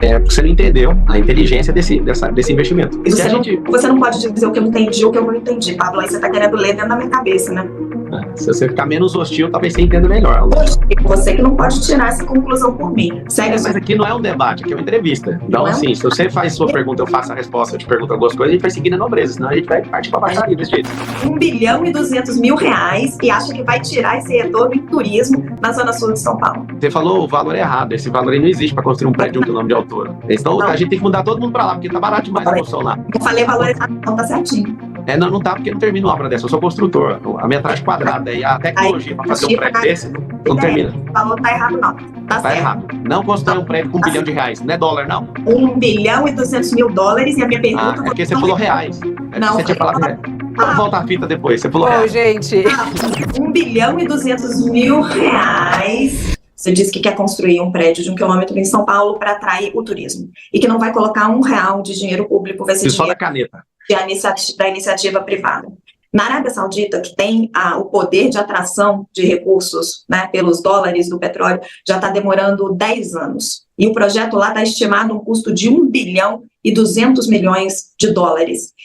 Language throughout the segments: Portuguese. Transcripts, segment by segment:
Porque você não entendeu a inteligência desse investimento. E você não pode dizer o que eu entendi ou o que eu não entendi, Pablo. Aí você está querendo ler dentro da minha cabeça, né? Se você ficar menos hostil, talvez você entenda melhor. Você que não pode tirar essa conclusão por mim. Segue mas aqui não é um debate, aqui é uma entrevista. Então, assim, se você faz sua pergunta, eu faço a resposta, eu te pergunto algumas coisas, a gente vai seguir na nobreza, senão a gente vai partir para baixaria desse jeito. 1.2 bilhão e acha que vai tirar esse retorno em turismo na Zona Sul de São Paulo. Você falou o valor errado. Esse valor aí não existe para construir um prédio de 1 quilômetro de altura. Então, a gente tem que mudar todo mundo para lá, porque tá barato demais a construção lá. Eu falei valor errado, não tá certinho. Não tá, porque não termina uma obra dessa. Eu sou construtor. A metragem quadrada e a tecnologia para fazer um prédio desse não termina. O valor tá errado, não. Tá errado. Não constrói um prédio com R$1 bilhão. Não é dólar, não. 1,2 bilhão e a minha pergunta... É porque você falou reais. Não, você tinha falado reais. Vamos voltar a fita depois. Você falou reais. Gente. 1,2 bilhão. Você disse que quer construir um prédio de 1 quilômetro em São Paulo para atrair o turismo. E que não vai colocar R$1 de dinheiro público, vai ser só da caneta. Da iniciativa privada. Na Arábia Saudita, que tem o poder de atração de recursos, né, pelos dólares do petróleo, já está demorando 10 anos. E o projeto lá está estimado um custo de 1,2 bilhão.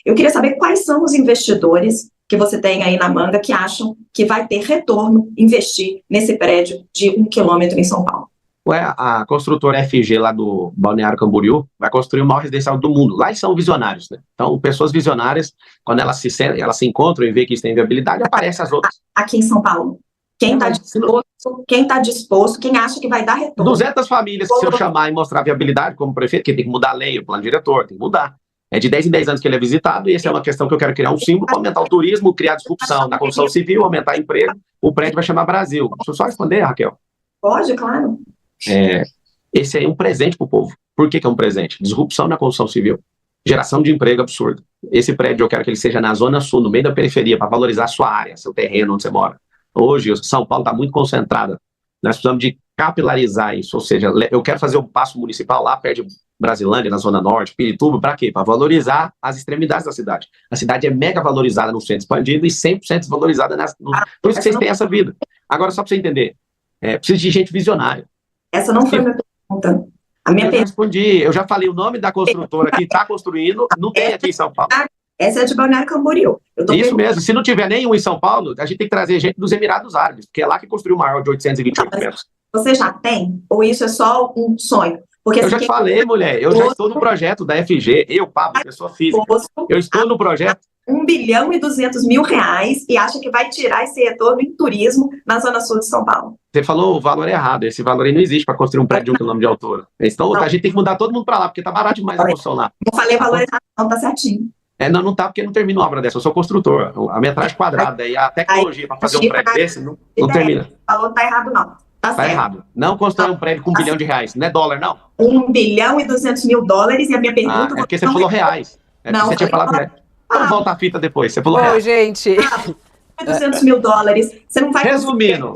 Eu queria saber quais são os investidores que você tem aí na manga que acham que vai ter retorno investir nesse prédio de 1 quilômetro em São Paulo. A construtora FG lá do Balneário Camboriú vai construir o maior residencial do mundo. Lá eles são visionários, né? Então, pessoas visionárias, quando elas se encontram e veem que isso tem viabilidade, aparecem as outras. Aqui em São Paulo, quem está disposto, quem acha que vai dar retorno? 200 famílias que se eu chamar e mostrar viabilidade como prefeito, que tem que mudar a lei, o plano diretor, tem que mudar. É de 10 em 10 anos que ele é visitado, e essa é uma questão que eu quero criar um símbolo para aumentar o turismo, criar disrupção na construção civil, aumentar emprego. O prédio vai chamar Brasil. Deixa eu só responder, Raquel. Pode, claro. Esse é um presente para o povo. Por que é um presente? Disrupção na construção civil. Geração de emprego absurda. Esse prédio eu quero que ele seja na Zona Sul, no meio da periferia, para valorizar a sua área, seu terreno, onde você mora. Hoje, São Paulo está muito concentrada. Nós precisamos de capilarizar isso. Ou seja, eu quero fazer um passo municipal lá perto de Brasilândia, na Zona Norte, Pirituba, para quê? Para valorizar as extremidades da cidade. A cidade é mega valorizada no centro expandido e 100% desvalorizada. Por isso que vocês têm essa vida. Agora, só para você entender, precisa de gente visionária. Essa não foi a minha pergunta. Eu respondi, eu já falei o nome da construtora que está construindo, não tem aqui em São Paulo. Essa é de Balneário Camboriú. Isso mesmo, se não tiver nenhum em São Paulo, a gente tem que trazer gente dos Emirados Árabes, porque é lá que construiu o maior de 828 metros. Você já tem? Ou isso é só um sonho? Porque eu já te falei, mulher, eu já estou no projeto da FG, Pablo, pessoa física, eu estou no projeto. 1,2 bilhão e acha que vai tirar esse retorno em turismo na Zona Sul de São Paulo. Você falou o valor errado, esse valor aí não existe para construir um prédio de 1 quilômetro de altura. Então a gente tem que mudar todo mundo para lá, porque tá barato demais a construção lá. Não falei valor errado, não, tá certinho. Não tá, porque não termina uma obra dessa, eu sou construtor. A metragem quadrada e a tecnologia para fazer um prédio desse não termina. O valor tá errado, não. Tá errado. Não constrói um prédio com R$1 bilhão. Não é dólar, não. 1,2 bilhão e a minha pergunta... É porque você falou reais. Você tinha falado reais. Vamos voltar a fita depois. Você falou reais. Gente... $200 mil, você não vai... Resumindo,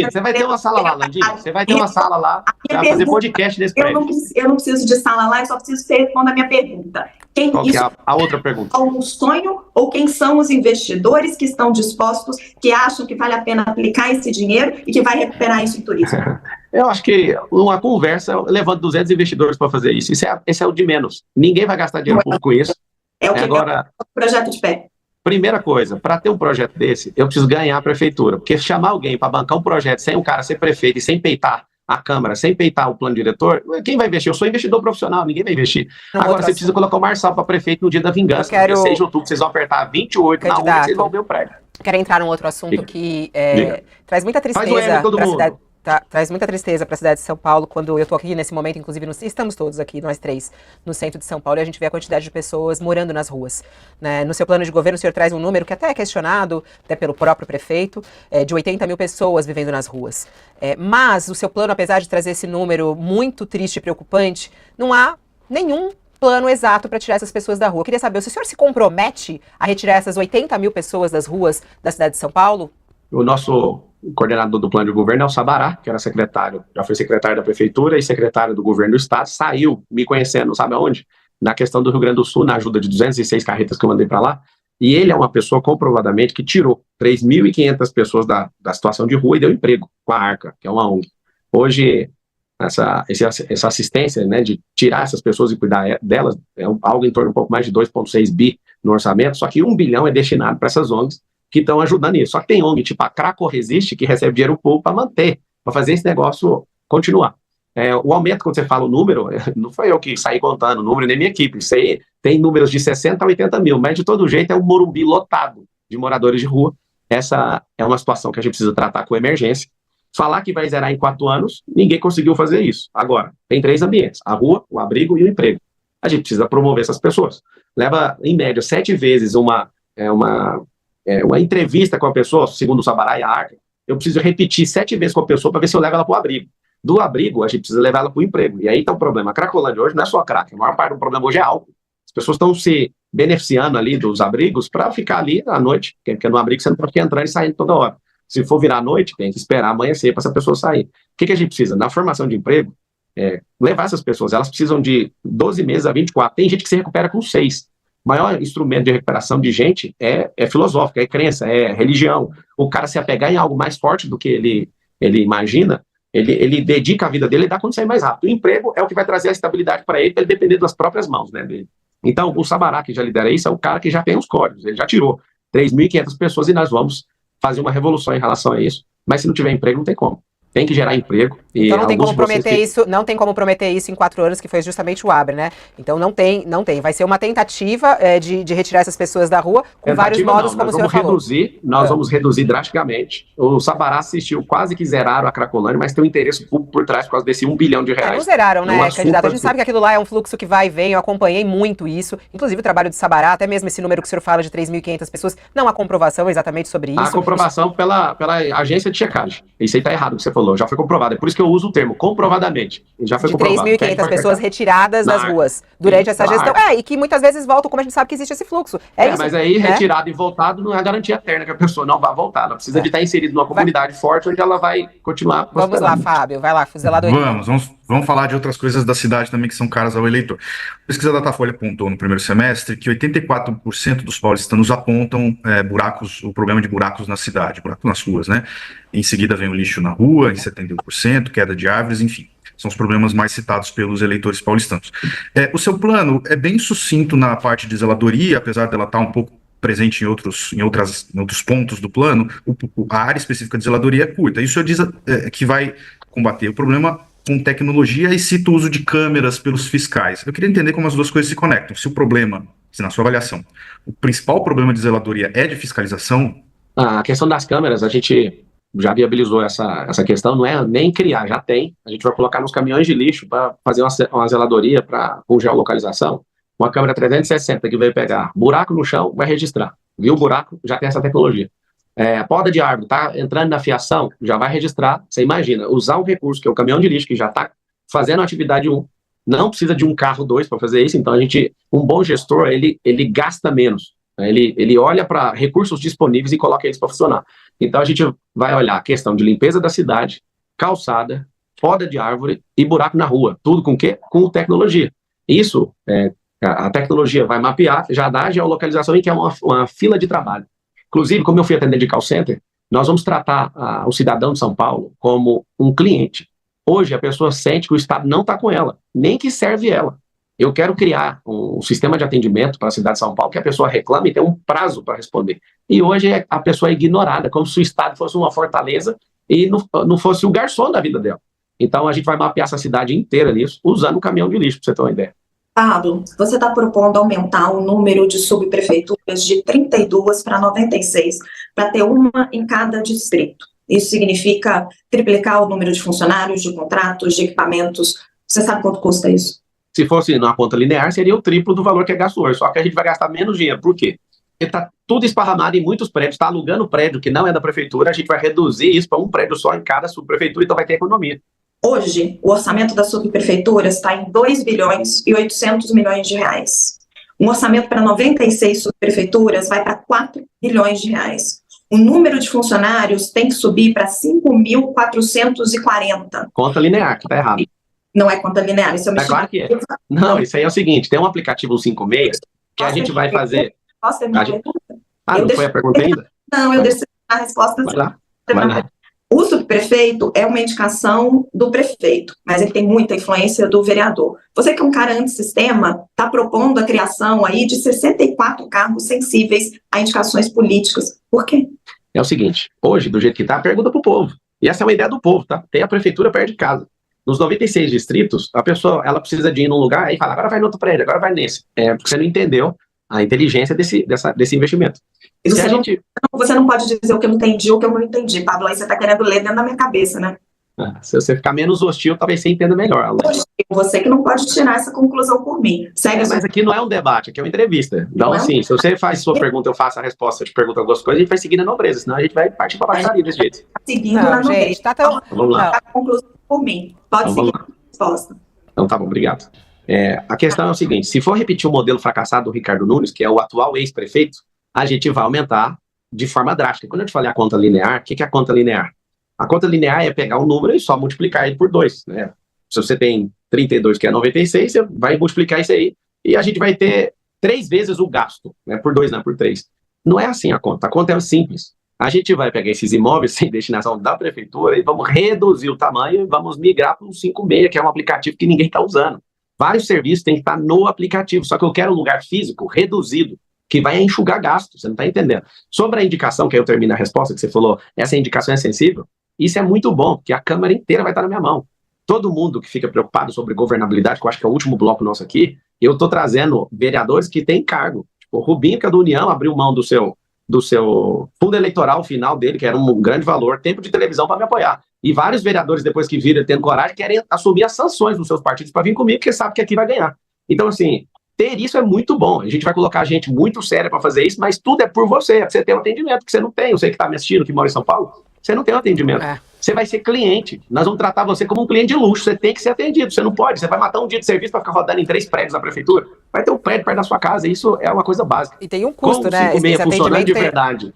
você vai ter uma sala lá, Landinha. Você vai ter uma sala lá, vai fazer podcast nesse prédio. Eu não preciso de sala lá, eu só preciso que você responda a minha pergunta. Qual que é a outra pergunta? Um sonho ou quem são os investidores que estão dispostos, que acham que vale a pena aplicar esse dinheiro e que vai recuperar isso em turismo? Eu acho que uma conversa levando 200 investidores para fazer isso. Esse é o de menos. Ninguém vai gastar dinheiro público com isso. É o que agora o projeto de pé. Primeira coisa, para ter um projeto desse, eu preciso ganhar a prefeitura, porque chamar alguém para bancar um projeto sem o cara ser prefeito e sem peitar a Câmara, sem peitar o plano diretor, quem vai investir? Eu sou investidor profissional, ninguém vai investir. Agora, você precisa colocar o Marçal para prefeito no dia da vingança, dia 6 de outubro, vocês vão apertar 28 na urna e vocês vão ver o prédio. Quero entrar num outro assunto que traz muita tristeza para a cidade. Traz muita tristeza para a cidade de São Paulo, quando eu estou aqui nesse momento, inclusive, estamos todos aqui, nós três, no centro de São Paulo, e a gente vê a quantidade de pessoas morando nas ruas. Né? No seu plano de governo, o senhor traz um número que até é questionado, até pelo próprio prefeito, de 80 mil pessoas vivendo nas ruas. Mas o seu plano, apesar de trazer esse número muito triste e preocupante, não há nenhum plano exato para tirar essas pessoas da rua. Eu queria saber, se o senhor se compromete a retirar essas 80 mil pessoas das ruas da cidade de São Paulo? O nosso coordenador do plano de governo é o Sabará, que era secretário, já foi secretário da prefeitura e secretário do governo do estado, saiu me conhecendo, sabe aonde? Na questão do Rio Grande do Sul, na ajuda de 206 carretas que eu mandei para lá, e ele é uma pessoa comprovadamente que tirou 3.500 pessoas da situação de rua e deu emprego com a Arca, que é uma ONG. Hoje, essa assistência, né, de tirar essas pessoas e cuidar delas, algo em torno de um pouco mais de 2,6 bi no orçamento, só que 1 bilhão é destinado para essas ONGs que estão ajudando nisso. Só que tem ONG tipo a Craco Resiste, que recebe dinheiro público para manter, para fazer esse negócio continuar. O aumento, quando você fala o número, não foi eu que saí contando o número, nem minha equipe. Isso aí tem números de 60 a 80 mil, mas de todo jeito é um Morumbi lotado de moradores de rua. Essa é uma situação que a gente precisa tratar com emergência. Falar que vai zerar em 4 anos, ninguém conseguiu fazer isso. Agora, tem 3 ambientes: a rua, o abrigo e o emprego. A gente precisa promover essas pessoas. Leva, em média, 7 vezes uma entrevista com a pessoa, segundo o Sabará e a Arca. Eu preciso repetir 7 vezes com a pessoa para ver se eu levo ela para o abrigo. Do abrigo, a gente precisa levar ela para o emprego. E aí está o problema. A Cracolândia hoje não é só a crack. A maior parte do problema hoje é álcool. As pessoas estão se beneficiando ali dos abrigos para ficar ali à noite, porque no abrigo você não pode entrar e sair toda hora. Se for virar à noite, tem que esperar amanhecer para essa pessoa sair. O que a gente precisa? Na formação de emprego, levar essas pessoas. Elas precisam de 12 meses a 24. Tem gente que se recupera com 6. O maior instrumento de recuperação de gente é filosófico, é crença, é religião. O cara se apegar em algo mais forte do que ele imagina, ele dedica a vida dele e dá condição mais rápido. O emprego é o que vai trazer a estabilidade para ele depender das próprias mãos, né, dele. Então, o Sabará, que já lidera isso, é o cara que já tem os códigos. Ele já tirou 3.500 pessoas e nós vamos fazer uma revolução em relação a isso. Mas se não tiver emprego, não tem como. Tem que gerar emprego. Então não tem como prometer isso, não tem como prometer isso em 4 anos, que foi justamente o Abre, né? Então não tem. Vai ser uma tentativa de retirar essas pessoas da rua com vários modos, como o senhor falou. Nós vamos reduzir drasticamente. O Sabará assistiu, quase que zeraram a Cracolândia, mas tem um interesse público por trás por causa desse 1 bilhão de reais. Não zeraram, né, candidato? A gente sabe que aquilo lá é um fluxo que vai e vem, eu acompanhei muito isso, inclusive o trabalho de Sabará, até mesmo esse número que o senhor fala de 3.500 pessoas, não há comprovação exatamente sobre isso. Há comprovação pela agência de checagem. Isso aí tá errado o que você falou, já foi comprovado. É por isso que eu uso o termo comprovadamente. Já foi comprovado. 3.500 pessoas retiradas das ruas durante essa gestão. E que muitas vezes voltam, como a gente sabe que existe esse fluxo. Isso, mas aí retirado e voltado não é garantia eterna que a pessoa não vai voltar. Ela precisa de estar inserida numa comunidade forte onde ela vai continuar prosperando. Vamos lá, Fábio. Vai lá, fuzeladoria. Vamos falar de outras coisas da cidade também que são caras ao eleitor. A pesquisa da Datafolha apontou no primeiro semestre que 84% dos paulistanos apontam o problema de buracos na cidade, buracos nas ruas, né? Em seguida vem o lixo na rua, em 71%, queda de árvores, enfim. São os problemas mais citados pelos eleitores paulistanos. O seu plano é bem sucinto na parte de zeladoria, apesar dela estar um pouco presente em outros pontos do plano, a área específica de zeladoria é curta. E o senhor diz que vai combater o problema com tecnologia e cita o uso de câmeras pelos fiscais. Eu queria entender como as duas coisas se conectam. Se o problema, na sua avaliação, o principal problema de zeladoria é de fiscalização? A questão das câmeras, a gente já viabilizou essa questão, não é nem criar, já tem. A gente vai colocar nos caminhões de lixo para fazer uma zeladoria com geolocalização. Uma câmera 360 que vai pegar buraco no chão, vai registrar. Viu o buraco, já tem essa tecnologia. Poda de árvore, tá entrando na fiação, já vai registrar. Você imagina, usar um recurso que é o caminhão de lixo, que já está fazendo a atividade 1, não precisa de um carro 2 para fazer isso, então um bom gestor, ele gasta menos. Ele olha para recursos disponíveis e coloca eles para funcionar. Então a gente vai olhar a questão de limpeza da cidade, calçada, poda de árvore e buraco na rua. Tudo com o quê? Com tecnologia. Isso, a tecnologia vai mapear, já dá a geolocalização em que é uma fila de trabalho. Inclusive, como eu fui atendente de call center, nós vamos tratar o cidadão de São Paulo como um cliente. Hoje a pessoa sente que o Estado não está com ela, nem que serve ela. Eu quero criar um sistema de atendimento para a cidade de São Paulo que a pessoa reclame e tem um prazo para responder. E hoje a pessoa é ignorada, como se o Estado fosse uma fortaleza e não fosse o garçom da vida dela. Então a gente vai mapear essa cidade inteira nisso, usando o caminhão de lixo, para você ter uma ideia. Pablo, você está propondo aumentar o número de subprefeituras de 32 para 96, para ter uma em cada distrito. Isso significa triplicar o número de funcionários, de contratos, de equipamentos. Você sabe quanto custa isso? Se fosse numa conta linear, seria o triplo do valor que é gasto hoje, só que a gente vai gastar menos dinheiro. Por quê? Porque está tudo esparramado em muitos prédios, está alugando prédio que não é da prefeitura, a gente vai reduzir isso para um prédio só em cada subprefeitura, então vai ter economia. Hoje, o orçamento das subprefeituras está em 2 bilhões e 800 milhões de reais. Um orçamento para 96 subprefeituras vai para 4 bilhões de reais. O número de funcionários tem que subir para 5.440. Conta linear, que está errado. Não é conta linear, isso é uma claro que é. Não, isso aí é o seguinte, tem um aplicativo 56 que a gente vai fazer... Posso terminar a pergunta? Não foi a pergunta ainda? Não, eu deixei a resposta. Vai lá. O subprefeito é uma indicação do prefeito, mas ele tem muita influência do vereador. Você que é um cara antissistema, está propondo a criação aí de 64 cargos sensíveis a indicações políticas. Por quê? É o seguinte, hoje, do jeito que está, pergunta para o povo. E essa é uma ideia do povo, tá? Tem a prefeitura perto de casa. Nos 96 distritos, a pessoa ela precisa de ir num lugar e fala, agora vai no outro prédio, agora vai nesse. É porque você não entendeu a inteligência desse investimento. Você não pode dizer o que eu entendi ou o que eu não entendi, Pablo. Aí você está querendo ler dentro da minha cabeça, né? Se você ficar menos hostil, talvez você entenda melhor. Você que não pode tirar essa conclusão por mim. Mas aqui não é um debate, aqui é uma entrevista. Então, assim, se você faz sua pergunta, eu faço a resposta, eu te pergunto algumas coisas, a gente vai seguir na nobreza, senão a gente vai partir para baixaria desse jeito. Seguindo na nobreza. Vamos lá. A conclusão por mim. Pode seguir a resposta. Então, tá bom, obrigado. A questão é o seguinte, se for repetir o modelo fracassado do Ricardo Nunes, que é o atual ex-prefeito, a gente vai aumentar de forma drástica. Quando eu te falei a conta linear, o que é a conta linear? A conta linear é pegar um número e só multiplicar ele por 2, né? Se você tem 32, que é 96, você vai multiplicar isso aí e a gente vai ter 3 vezes o gasto, né? Por 2, não, por 3. Não é assim a conta é simples. A gente vai pegar esses imóveis sem destinação da prefeitura e vamos reduzir o tamanho e vamos migrar para o 56, que é um aplicativo que ninguém está usando. Vários serviços têm que estar no aplicativo, só que eu quero um lugar físico reduzido, que vai enxugar gasto, você não está entendendo. Sobre a indicação, que aí eu termino a resposta, que você falou, essa indicação é sensível, isso é muito bom, porque a Câmara inteira vai estar na minha mão. Todo mundo que fica preocupado sobre governabilidade, que eu acho que é o último bloco nosso aqui, eu estou trazendo vereadores que têm cargo. Tipo, o Rubinho, que é da União, abriu mão do seu fundo eleitoral final dele, que era um grande valor, tempo de televisão para me apoiar. E vários vereadores, depois que viram tendo coragem, querem assumir as sanções dos seus partidos para vir comigo, porque sabe que aqui vai ganhar. Então, assim, ter isso é muito bom. A gente vai colocar gente muito séria para fazer isso, mas tudo é por você. É pra você ter um atendimento que você não tem. Você que está me assistindo, que mora em São Paulo, você não tem um atendimento. Você vai ser cliente. Nós vamos tratar você como um cliente de luxo. Você tem que ser atendido. Você não pode. Você vai matar um dia de serviço para ficar rodando em 3 prédios da prefeitura. Vai ter um prédio perto da sua casa. Isso é uma coisa básica. E tem um custo, né? Esse funcionando de verdade.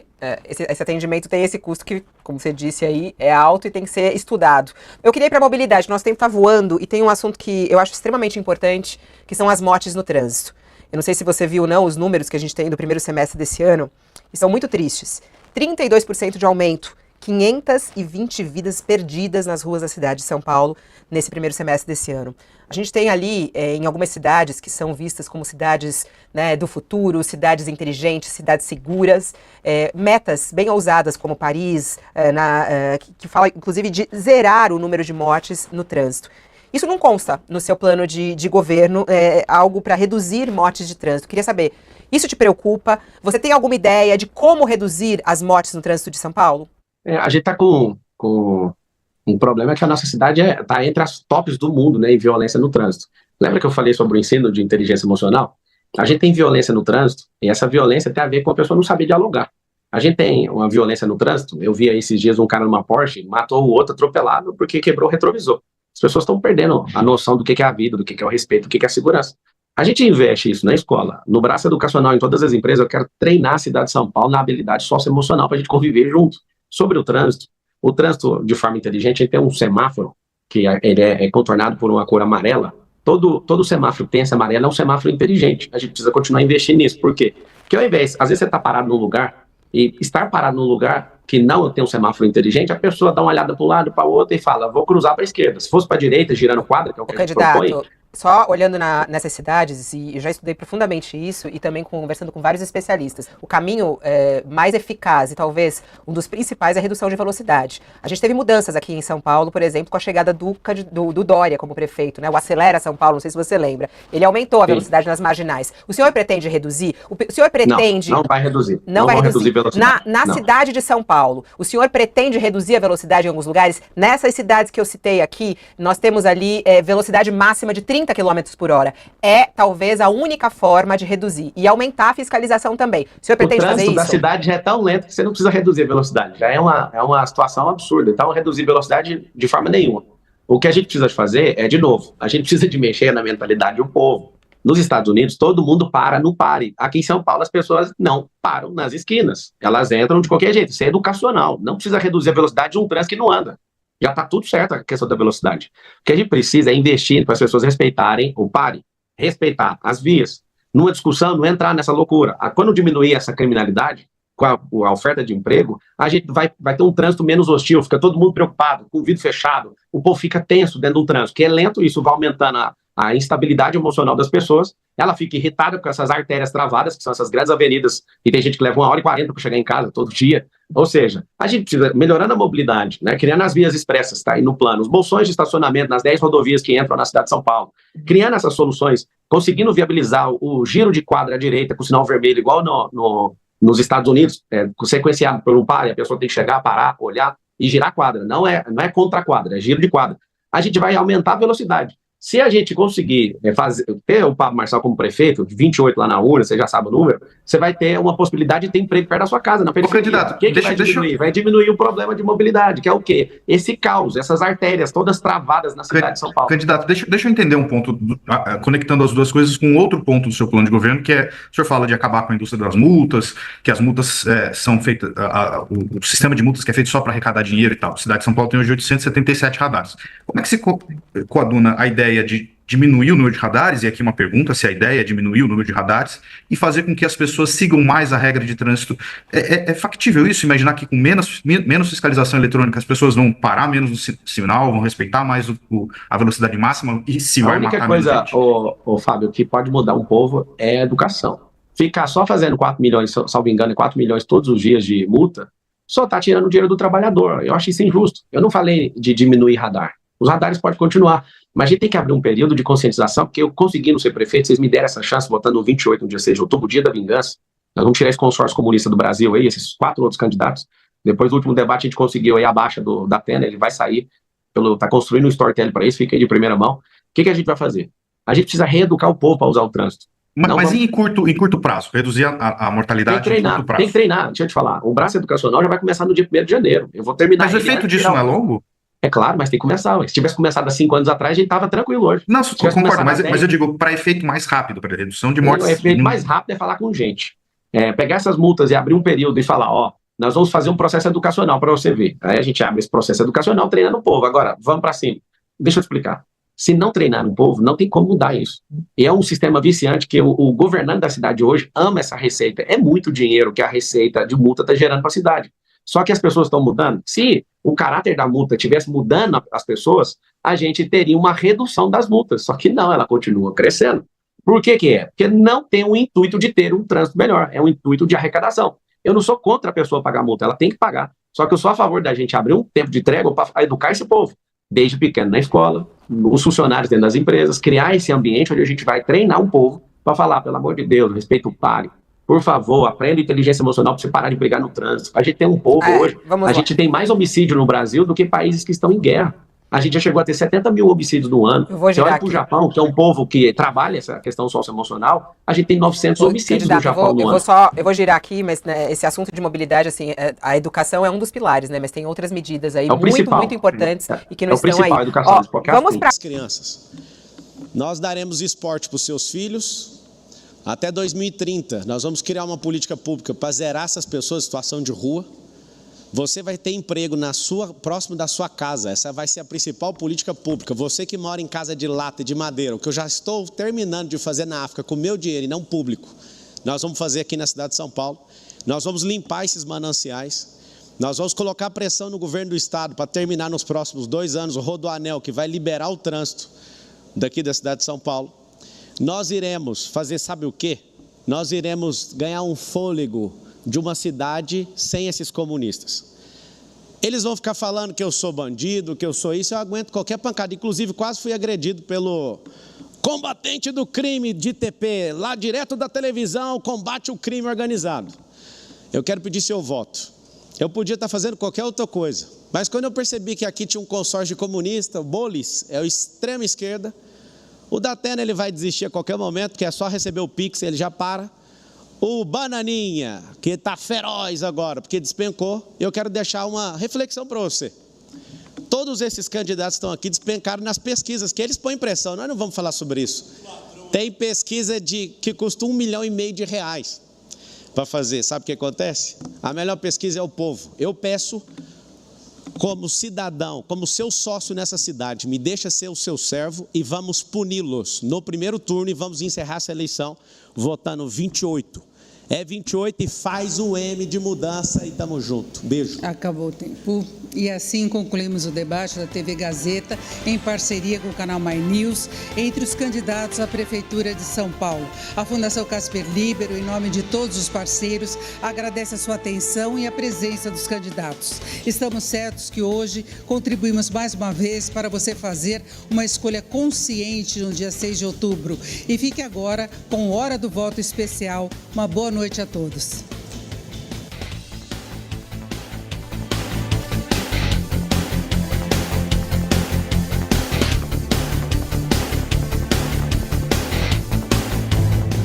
Esse atendimento tem esse custo que, como você disse aí, é alto e tem que ser estudado. Eu queria ir para a mobilidade. Nosso tempo está voando e tem um assunto que eu acho extremamente importante, que são as mortes no trânsito. Eu não sei se você viu ou não os números que a gente tem do primeiro semestre desse ano, e são muito tristes. 32% de aumento, 520 vidas perdidas nas ruas da cidade de São Paulo nesse primeiro semestre desse ano. A gente tem ali, em algumas cidades que são vistas como cidades, né, do futuro, cidades inteligentes, cidades seguras, metas bem ousadas como Paris, que fala inclusive de zerar o número de mortes no trânsito. Isso não consta no seu plano de governo, algo para reduzir mortes de trânsito. Queria saber, isso te preocupa? Você tem alguma ideia de como reduzir as mortes no trânsito de São Paulo? A gente está com um problema que a nossa cidade está entre as tops do mundo, né, em violência no trânsito. Lembra que eu falei sobre o ensino de inteligência emocional? A gente tem violência no trânsito e essa violência tem a ver com a pessoa não saber dialogar. A gente tem uma violência no trânsito, eu vi aí esses dias um cara numa Porsche, matou o outro atropelado porque quebrou o retrovisor. As pessoas estão perdendo a noção do que é a vida, do que é o respeito, do que é a segurança. A gente investe isso na escola, no braço educacional, em todas as empresas. Eu quero treinar a cidade de São Paulo na habilidade socioemocional para a gente conviver junto. Sobre o trânsito de forma inteligente, a gente tem um semáforo, que ele é contornado por uma cor amarela. Todo semáforo que tem esse amarelo é um semáforo inteligente. A gente precisa continuar investindo nisso. Por quê? Porque ao invés, às vezes você está parado num lugar, e estar parado num lugar que não tem um semáforo inteligente, a pessoa dá uma olhada para um lado, para o outro e fala, vou cruzar para a esquerda. Se fosse para a direita, girando quadra, que é o que a gente propõe... Só olhando nessas cidades, e eu já estudei profundamente isso, e também conversando com vários especialistas, o caminho mais eficaz e talvez um dos principais é a redução de velocidade. A gente teve mudanças aqui em São Paulo, por exemplo, com a chegada do Dória como prefeito, né? O Acelera São Paulo, não sei se você lembra. Ele aumentou a velocidade nas marginais. O senhor pretende reduzir? O senhor pretende... Não vai reduzir. Não vai reduzir velocidade. Na cidade de São Paulo, o senhor pretende reduzir a velocidade em alguns lugares? Nessas cidades que eu citei aqui, nós temos ali velocidade máxima de 30 km por hora. É, talvez, a única forma de reduzir. E aumentar a fiscalização também. O senhor pretende fazer isso? O trânsito da cidade já é tão lento que você não precisa reduzir a velocidade. Já é uma situação absurda. Então, reduzir velocidade de forma nenhuma. O que a gente precisa fazer é, de novo, a gente precisa de mexer na mentalidade do povo. Nos Estados Unidos, todo mundo para no pare. Aqui em São Paulo, as pessoas não param nas esquinas. Elas entram de qualquer jeito. Isso é educacional. Não precisa reduzir a velocidade de um trânsito que não anda. Já está tudo certo a questão da velocidade. O que a gente precisa é investir para as pessoas respeitarem o pare, respeitar as vias. Numa discussão, não entrar nessa loucura. Quando diminuir essa criminalidade, com a oferta de emprego, a gente vai ter um trânsito menos hostil, fica todo mundo preocupado, com o vidro fechado, o povo fica tenso dentro do trânsito, que é lento, isso vai aumentando a instabilidade emocional das pessoas, ela fica irritada com essas artérias travadas, que são essas grandes avenidas, e tem gente que leva 1h40 para chegar em casa todo dia. Ou seja, a gente precisa, melhorando a mobilidade, né, criando as vias expressas, tá aí no plano, os bolsões de estacionamento nas 10 rodovias que entram na cidade de São Paulo, criando essas soluções, conseguindo viabilizar o giro de quadra à direita com sinal vermelho, igual nos Estados Unidos, sequenciado por um par, a pessoa tem que chegar, parar, olhar e girar a quadra. Não é contra a quadra, é giro de quadra. A gente vai aumentar a velocidade. Se a gente conseguir ter o Pablo Marçal como prefeito, de 28 lá na urna, você já sabe o número, você vai ter uma possibilidade de ter emprego perto da sua casa, na periferia. Candidato, o que vai diminuir? Vai diminuir o problema de mobilidade, que é o quê? Esse caos, essas artérias todas travadas na cidade de São Paulo. Candidato, deixa eu entender um ponto, conectando as duas coisas com outro ponto do seu plano de governo, que é, o senhor fala de acabar com a indústria das multas, que as multas são feitas, o sistema de multas que é feito só para arrecadar dinheiro e tal. A cidade de São Paulo tem hoje 877 radares. Como é que se coaduna a ideia de diminuir o número de radares, e aqui uma pergunta, se a ideia é diminuir o número de radares, e fazer com que as pessoas sigam mais a regra de trânsito? É factível isso? Imaginar que com menos fiscalização eletrônica as pessoas vão parar menos no sinal, vão respeitar mais a velocidade máxima, e se vai matar menos gente? A única coisa, Fábio, que pode mudar um povo é a educação. Ficar só fazendo 4 milhões, salvo engano, 4 milhões todos os dias de multa, só está tirando o dinheiro do trabalhador. Eu acho isso injusto. Eu não falei de diminuir radar. Os radares podem continuar, mas a gente tem que abrir um período de conscientização, porque eu conseguindo ser prefeito, vocês me deram essa chance, votando no 28, no dia 6 de outubro, o dia da vingança. Nós vamos tirar esse consórcio comunista do Brasil aí, esses 4 outros candidatos. Depois do último debate, a gente conseguiu aí a baixa da Atena, ele vai sair, tá construindo um storytelling para isso, fica aí de primeira mão. O que a gente vai fazer? A gente precisa reeducar o povo para usar o trânsito. Mas em curto prazo, reduzir a mortalidade em curto prazo? Tem que treinar, deixa eu te falar. O braço educacional já vai começar no dia 1º de janeiro. Eu vou terminar. Mas o efeito disso não é longo? É claro, mas tem que começar. Se tivesse começado há 5 anos atrás, a gente estava tranquilo hoje. Não, concordo, mas eu digo para efeito mais rápido, para redução de mortes. O efeito mais rápido é falar com gente. Pegar essas multas e abrir um período e falar, nós vamos fazer um processo educacional para você ver. Aí a gente abre esse processo educacional treinando o povo. Agora, vamos para cima. Deixa eu explicar. Se não treinar o povo, não tem como mudar isso. E é um sistema viciante que o governante da cidade hoje ama essa receita. É muito dinheiro que a receita de multa está gerando para a cidade. Só que as pessoas estão mudando. Se o caráter da multa estivesse mudando as pessoas, a gente teria uma redução das multas. Só que não, ela continua crescendo. Por que é? Porque não tem um intuito de ter um trânsito melhor. É um intuito de arrecadação. Eu não sou contra a pessoa pagar multa, ela tem que pagar. Só que eu sou a favor da gente abrir um tempo de trégua para educar esse povo. Desde pequeno na escola, os funcionários dentro das empresas, criar esse ambiente onde a gente vai treinar um povo para falar, pelo amor de Deus, respeito o pare. Por favor, aprenda inteligência emocional para você parar de brigar no trânsito. A gente tem um povo hoje, gente tem mais homicídio no Brasil do que países que estão em guerra. A gente já chegou a ter 70 mil homicídios no ano. Você olha para o Japão, que é um povo que trabalha essa questão socioemocional, a gente tem 900 homicídios no Japão no ano. Eu vou girar aqui, mas né, esse assunto de mobilidade, assim, a educação é um dos pilares, né? Mas tem outras medidas aí muito importantes e que não estão aí. A educação, vamos para as crianças. Nós daremos esporte para os seus filhos. Até 2030, nós vamos criar uma política pública para zerar essas pessoas em situação de rua. Você vai ter emprego próximo da sua casa. Essa vai ser a principal política pública. Você que mora em casa de lata e de madeira, o que eu já estou terminando de fazer na África com meu dinheiro e não público, nós vamos fazer aqui na cidade de São Paulo. Nós vamos limpar esses mananciais. Nós vamos colocar pressão no governo do estado para terminar nos próximos 2 anos o Rodoanel, que vai liberar o trânsito daqui da cidade de São Paulo. Nós iremos fazer, sabe o quê? Nós iremos ganhar um fôlego de uma cidade sem esses comunistas. Eles vão ficar falando que eu sou bandido, que eu sou isso, eu aguento qualquer pancada. Inclusive, quase fui agredido pelo combatente do crime de ITP, lá direto da televisão, combate o crime organizado. Eu quero pedir seu voto. Eu podia estar fazendo qualquer outra coisa, mas quando eu percebi que aqui tinha um consórcio de comunista, o Bolis é o extrema esquerda, o Datena ele vai desistir a qualquer momento, que é só receber o Pix, ele já para. O Bananinha, que está feroz agora, porque despencou. Eu quero deixar uma reflexão para você. Todos esses candidatos que estão aqui despencaram nas pesquisas, que eles põem pressão. Nós não vamos falar sobre isso. Tem pesquisa que custa R$1,5 milhão para fazer. Sabe o que acontece? A melhor pesquisa é o povo. Eu peço, como cidadão, como seu sócio nessa cidade, me deixa ser o seu servo e vamos puni-los no primeiro turno e vamos encerrar essa eleição votando 28. É 28 e faz o M de mudança e tamo junto. Beijo. Acabou o tempo. E assim concluímos o debate da TV Gazeta, em parceria com o canal My News, entre os candidatos à Prefeitura de São Paulo. A Fundação Casper Libero, em nome de todos os parceiros, agradece a sua atenção e a presença dos candidatos. Estamos certos que hoje contribuímos mais uma vez para você fazer uma escolha consciente no dia 6 de outubro. E fique agora com Hora do Voto Especial. Uma boa noite a todos.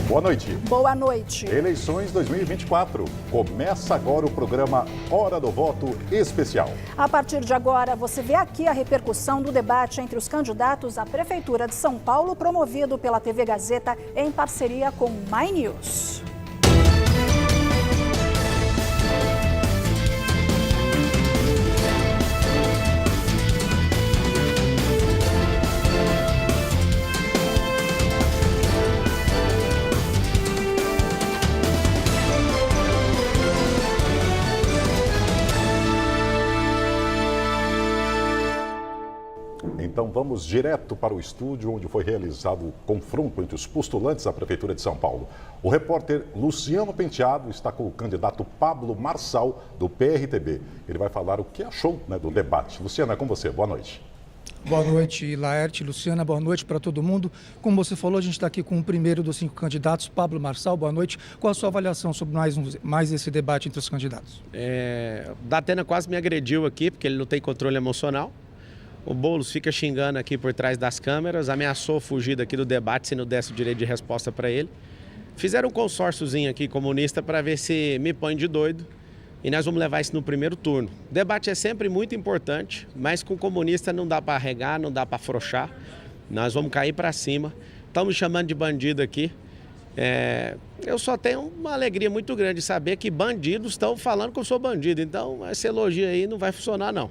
Boa noite. Boa noite. Eleições 2024. Começa agora o programa Hora do Voto Especial. A partir de agora, você vê aqui a repercussão do debate entre os candidatos à Prefeitura de São Paulo, promovido pela TV Gazeta em parceria com My News. Então vamos direto para o estúdio onde foi realizado o confronto entre os postulantes à Prefeitura de São Paulo. O repórter Luciano Penteado está com o candidato Pablo Marçal, do PRTB. Ele vai falar o que achou, do debate. Luciano, é com você. Boa noite. Boa noite, Laerte, Luciana, boa noite para todo mundo. Como você falou, a gente está aqui com o primeiro dos 5 candidatos, Pablo Marçal, boa noite. Qual a sua avaliação sobre mais esse debate entre os candidatos? O Datena quase me agrediu aqui, porque ele não tem controle emocional. O Boulos fica xingando aqui por trás das câmeras, ameaçou fugir daqui do debate se não desse o direito de resposta para ele. Fizeram um consórciozinho aqui comunista para ver se me põe de doido e nós vamos levar isso no primeiro turno. O debate é sempre muito importante, mas com comunista não dá para arregar, não dá para afrouxar. Nós vamos cair para cima. Estão me chamando de bandido aqui. Eu só tenho uma alegria muito grande de saber que bandidos estão falando que eu sou bandido. Então esse elogio aí não vai funcionar não.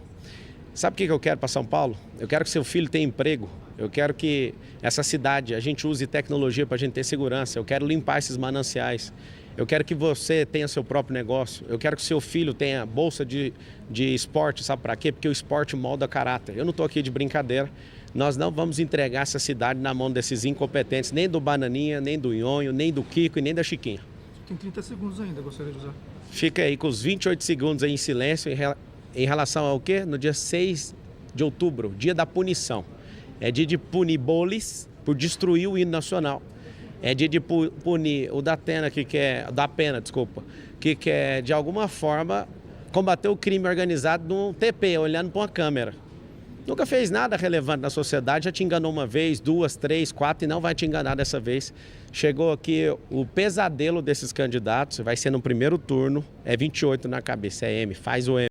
Sabe o que eu quero para São Paulo? Eu quero que seu filho tenha emprego. Eu quero que essa cidade, a gente use tecnologia para a gente ter segurança. Eu quero limpar esses mananciais. Eu quero que você tenha seu próprio negócio. Eu quero que seu filho tenha bolsa de esporte. Sabe para quê? Porque o esporte molda caráter. Eu não estou aqui de brincadeira. Nós não vamos entregar essa cidade na mão desses incompetentes, nem do Bananinha, nem do Nhonho, nem do Kiko e nem da Chiquinha. Tem 30 segundos ainda, gostaria de usar. Fica aí com os 28 segundos aí em silêncio em relação ao quê? No dia 6 de outubro, dia da punição. É dia de punir Boulos por destruir o hino nacional. É dia de punir o Datena, que quer de alguma forma combater o crime organizado num TP, olhando para uma câmera. Nunca fez nada relevante na sociedade, já te enganou uma vez, 2, 3, 4 e não vai te enganar dessa vez. Chegou aqui o pesadelo desses candidatos, vai ser no primeiro turno, é 28 na cabeça, é M, faz o M.